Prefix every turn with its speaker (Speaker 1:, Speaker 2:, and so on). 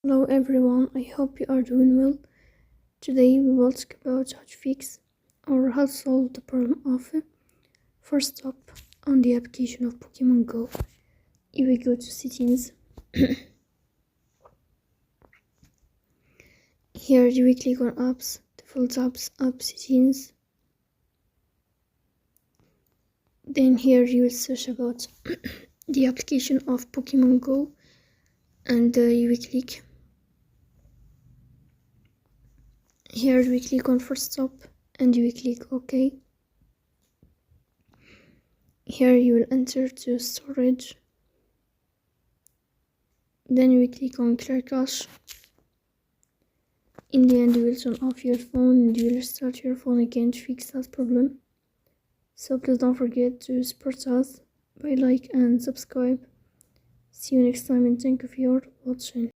Speaker 1: Hello everyone, I hope you are doing well. Today we will talk about how to fix or how to solve the problem of Forcestop on the application of Pokémon Go. If we go to settings, here you will click on apps, default apps, app settings. Then here you will search about the application of Pokémon Go and you will click. Here we click on Forcestop and you will click OK. Here you will enter to storage. Then you will click on clear cache. In the end you will turn off your phone and you will restart your phone again to fix that problem. So please don't forget to support us by like and subscribe. See you next time and thank you for your watching.